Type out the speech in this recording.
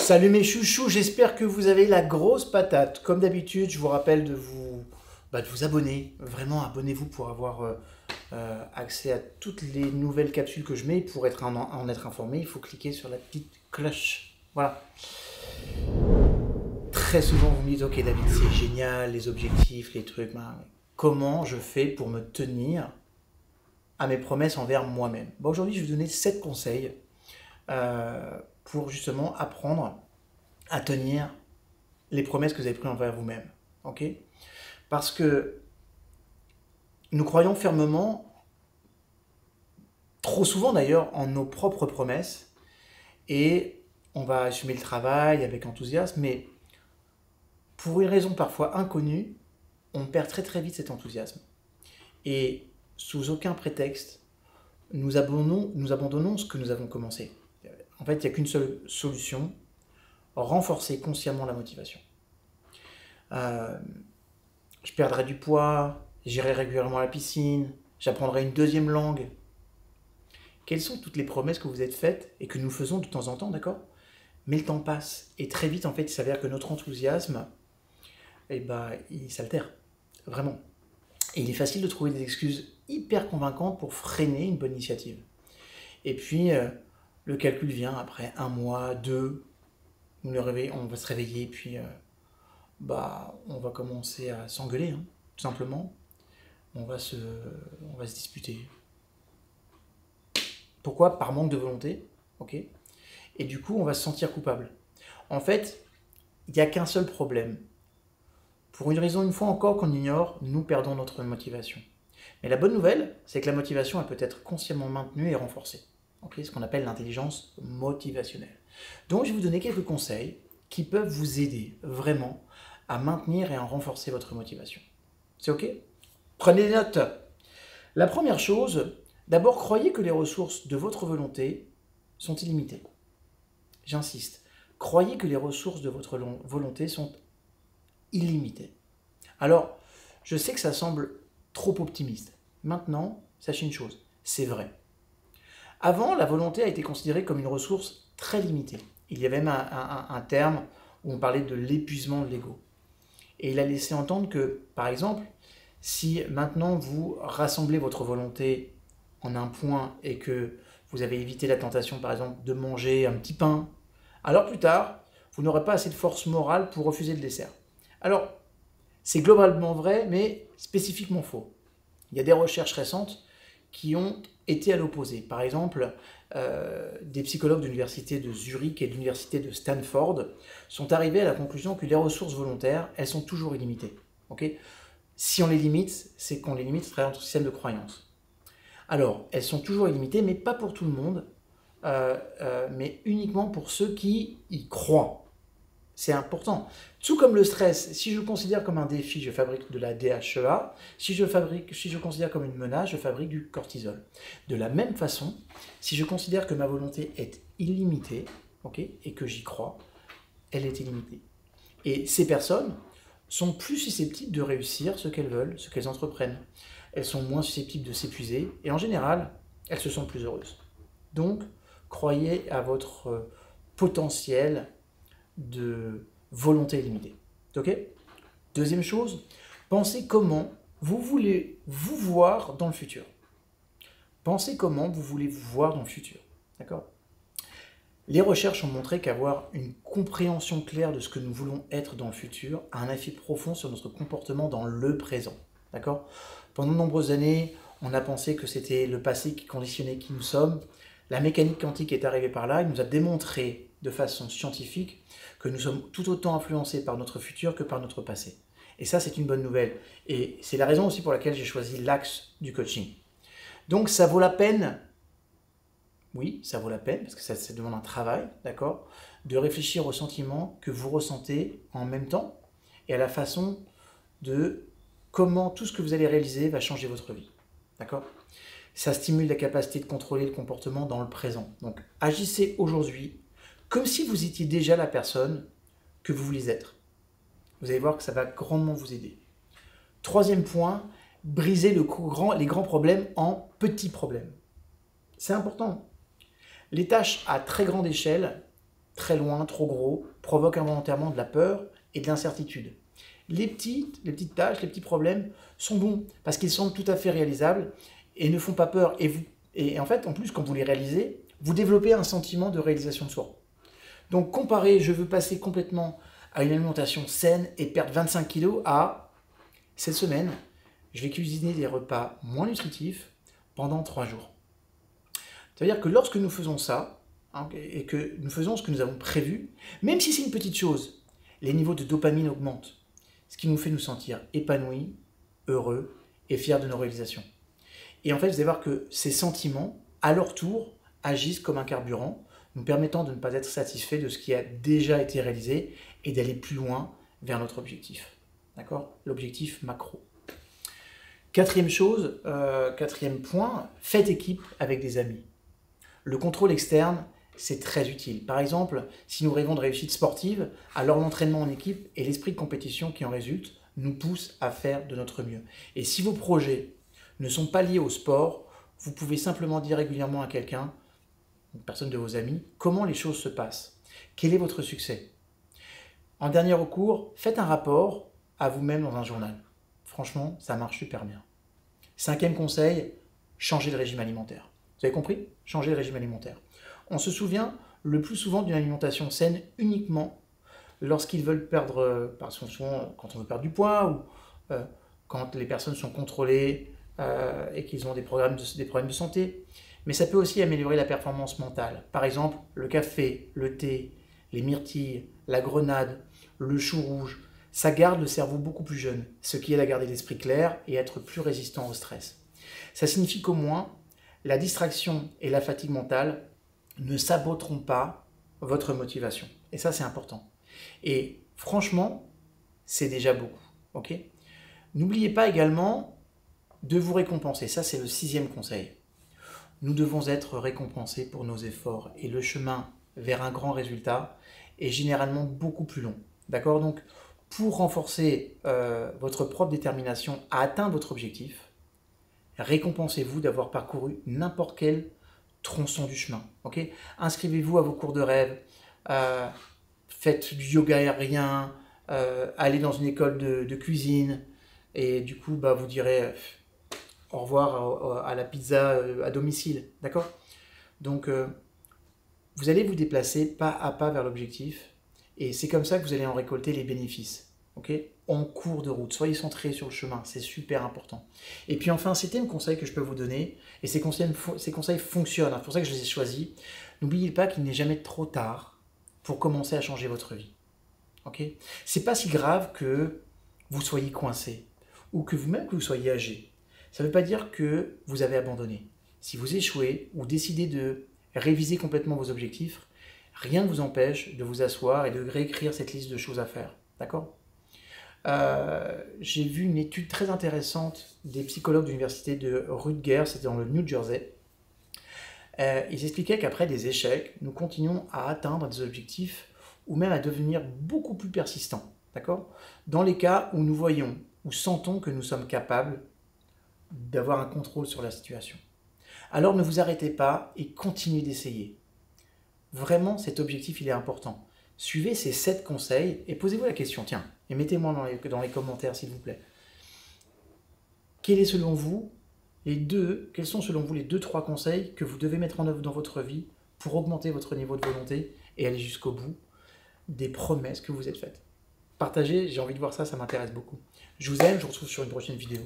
Salut mes chouchous, j'espère que vous avez la grosse patate. Comme d'habitude, je vous rappelle de vous abonner. Vraiment, abonnez-vous pour avoir accès à toutes les nouvelles capsules que je mets. Pour en être informé, il faut cliquer sur la petite cloche. Voilà. Très souvent, vous me dites, ok David, c'est génial, les objectifs, les trucs. Comment je fais pour me tenir à mes promesses envers moi-même? Bon, aujourd'hui, je vais vous donner 7 conseils pour justement apprendre à tenir les promesses que vous avez prises envers vous-même. Ok? Parce que nous croyons fermement, trop souvent d'ailleurs, en nos propres promesses et on va assumer le travail avec enthousiasme, mais pour une raison parfois inconnue, on perd très très vite cet enthousiasme. Et sous aucun prétexte, nous abandonnons ce que nous avons commencé. En fait, il n'y a qu'une seule solution: renforcer consciemment la motivation. Je perdrai du poids, j'irai régulièrement à la piscine, j'apprendrai une deuxième langue. Quelles sont toutes les promesses que vous êtes faites et que nous faisons de temps en temps, d'accord? Mais le temps passe et très vite, en fait, il s'avère que notre enthousiasme, il s'altère, vraiment. Et il est facile de trouver des excuses hyper convaincantes pour freiner une bonne initiative. Et puis, le calcul vient après 1 mois, 2, on va se réveiller, puis on va commencer à s'engueuler, hein, tout simplement. On va se disputer. Pourquoi? Par manque de volonté, ok? Et du coup, on va se sentir coupable. En fait, il n'y a qu'un seul problème. Pour une raison, une fois encore, qu'on ignore, nous perdons notre motivation. Mais la bonne nouvelle, c'est que la motivation, elle peut être consciemment maintenue et renforcée. Okay, ce qu'on appelle l'intelligence motivationnelle. Donc, je vais vous donner quelques conseils qui peuvent vous aider vraiment à maintenir et à renforcer votre motivation. C'est ok? Prenez des notes. La première chose, d'abord, croyez que les ressources de votre volonté sont illimitées. J'insiste, croyez que les ressources de votre volonté sont illimitées. Alors, je sais que ça semble trop optimiste. Maintenant, sachez une chose, c'est vrai. Avant, la volonté a été considérée comme une ressource très limitée. Il y avait même un terme où on parlait de l'épuisement de l'ego. Et il a laissé entendre que, par exemple, si maintenant vous rassemblez votre volonté en un point et que vous avez évité la tentation, par exemple, de manger un petit pain, alors plus tard, vous n'aurez pas assez de force morale pour refuser le dessert. Alors, c'est globalement vrai, mais spécifiquement faux. Il y a des recherches récentes qui ont été à l'opposé. Par exemple, des psychologues de l'université de Zurich et de l'université de Stanford sont arrivés à la conclusion que les ressources volontaires, elles sont toujours illimitées. Okay? Si on les limite, c'est qu'on les limite à travers notre système de croyance. Alors, elles sont toujours illimitées, mais pas pour tout le monde, mais uniquement pour ceux qui y croient. C'est important. Tout comme le stress, si je le considère comme un défi, je fabrique de la DHEA. Si je le considère comme une menace, je fabrique du cortisol. De la même façon, si je considère que ma volonté est illimitée, okay, et que j'y crois, elle est illimitée. Et ces personnes sont plus susceptibles de réussir ce qu'elles veulent, ce qu'elles entreprennent. Elles sont moins susceptibles de s'épuiser et en général, elles se sentent plus heureuses. Donc, croyez à votre potentiel de volonté illimitée. Ok? Deuxième chose, pensez comment vous voulez vous voir dans le futur. Pensez comment vous voulez vous voir dans le futur. D'accord? Les recherches ont montré qu'avoir une compréhension claire de ce que nous voulons être dans le futur a un effet profond sur notre comportement dans le présent. D'accord? Pendant de nombreuses années, on a pensé que c'était le passé qui conditionnait qui nous sommes. La mécanique quantique est arrivée par là, il nous a démontré de façon scientifique que nous sommes tout autant influencés par notre futur que par notre passé. Et ça, c'est une bonne nouvelle. Et c'est la raison aussi pour laquelle j'ai choisi l'axe du coaching. Donc, ça vaut la peine, oui, ça vaut la peine, parce que ça demande un travail, d'accord, de réfléchir aux sentiments que vous ressentez en même temps et à la façon de comment tout ce que vous allez réaliser va changer votre vie. D'accord? Ça stimule la capacité de contrôler le comportement dans le présent. Donc, agissez aujourd'hui comme si vous étiez déjà la personne que vous voulez être. Vous allez voir que ça va grandement vous aider. Troisième point, brisez les grands problèmes en petits problèmes. C'est important. Les tâches à très grande échelle très loin, trop gros, provoquent involontairement de la peur et de l'incertitude. Les petites tâches, les petits problèmes sont bons parce qu'ils semblent tout à fait réalisables et ne font pas peur. Et en fait, en plus, quand vous les réalisez, vous développez un sentiment de réalisation de soi. Donc, comparez, je veux passer complètement à une alimentation saine et perdre 25 kilos à cette semaine, je vais cuisiner des repas moins nutritifs pendant 3 jours. Ça veut dire que lorsque nous faisons ça, hein, et que nous faisons ce que nous avons prévu, même si c'est une petite chose, les niveaux de dopamine augmentent, ce qui nous fait nous sentir épanouis, heureux et fiers de nos réalisations. Et en fait, vous allez voir que ces sentiments, à leur tour, agissent comme un carburant, nous permettant de ne pas être satisfait de ce qui a déjà été réalisé et d'aller plus loin vers notre objectif. D'accord? L'objectif macro. Quatrième chose, quatrième point, faites équipe avec des amis. Le contrôle externe, c'est très utile. Par exemple, si nous rêvons de réussite sportive, alors l'entraînement en équipe et l'esprit de compétition qui en résulte nous poussent à faire de notre mieux. Et si vos projets ne sont pas liés au sport, vous pouvez simplement dire régulièrement à quelqu'un, une personne de vos amis, comment les choses se passent. Quel est votre succès? En dernier recours, faites un rapport à vous-même dans un journal. Franchement, ça marche super bien. Cinquième conseil, changez de régime alimentaire. Vous avez compris? Changez de régime alimentaire. On se souvient le plus souvent d'une alimentation saine uniquement lorsqu'ils veulent perdre, parce que souvent quand on veut perdre du poids ou quand les personnes sont contrôlées et qu'ils ont des problèmes de santé. Mais ça peut aussi améliorer la performance mentale. Par exemple, le café, le thé, les myrtilles, la grenade, le chou rouge, ça garde le cerveau beaucoup plus jeune, ce qui aide à garder l'esprit clair et à être plus résistant au stress. Ça signifie qu'au moins, la distraction et la fatigue mentale ne saboteront pas votre motivation. Et ça, c'est important. Et franchement, c'est déjà beaucoup. Okay? N'oubliez pas également de vous récompenser. Ça, c'est le 6e conseil. Nous devons être récompensés pour nos efforts. Et le chemin vers un grand résultat est généralement beaucoup plus long. D'accord? Donc, pour renforcer votre propre détermination à atteindre votre objectif, récompensez-vous d'avoir parcouru n'importe quel tronçon du chemin. Okay? Inscrivez-vous à vos cours de rêve, faites du yoga aérien, allez dans une école de cuisine, et du coup, vous direz au revoir à la pizza à domicile. D'accord? Donc, vous allez vous déplacer pas à pas vers l'objectif, et c'est comme ça que vous allez en récolter les bénéfices. Okay? En cours de route, soyez centrés sur le chemin, c'est super important. Et puis enfin, 7e conseil que je peux vous donner, et ces conseils fonctionnent, c'est pour ça que je les ai choisis. N'oubliez pas qu'il n'est jamais trop tard pour commencer à changer votre vie. Okay? C'est pas si grave que vous soyez coincé, ou que vous soyez âgé. Ça ne veut pas dire que vous avez abandonné. Si vous échouez ou décidez de réviser complètement vos objectifs, rien ne vous empêche de vous asseoir et de réécrire cette liste de choses à faire. D'accord? J'ai vu une étude très intéressante des psychologues de l'université de Rutgers, c'était dans le New Jersey. Ils expliquaient qu'après des échecs, nous continuons à atteindre des objectifs ou même à devenir beaucoup plus persistants. D'accord? Dans les cas où nous voyons ou sentons que nous sommes capables d'avoir un contrôle sur la situation. Alors ne vous arrêtez pas et continuez d'essayer. Vraiment, cet objectif, il est important. Suivez ces 7 conseils et posez-vous la question, tiens, et mettez-moi dans les commentaires, s'il vous plaît. Quels sont selon vous les 2-3 conseils que vous devez mettre en œuvre dans votre vie pour augmenter votre niveau de volonté et aller jusqu'au bout des promesses que vous êtes faites? Partagez, j'ai envie de voir ça, ça m'intéresse beaucoup. Je vous aime, je vous retrouve sur une prochaine vidéo.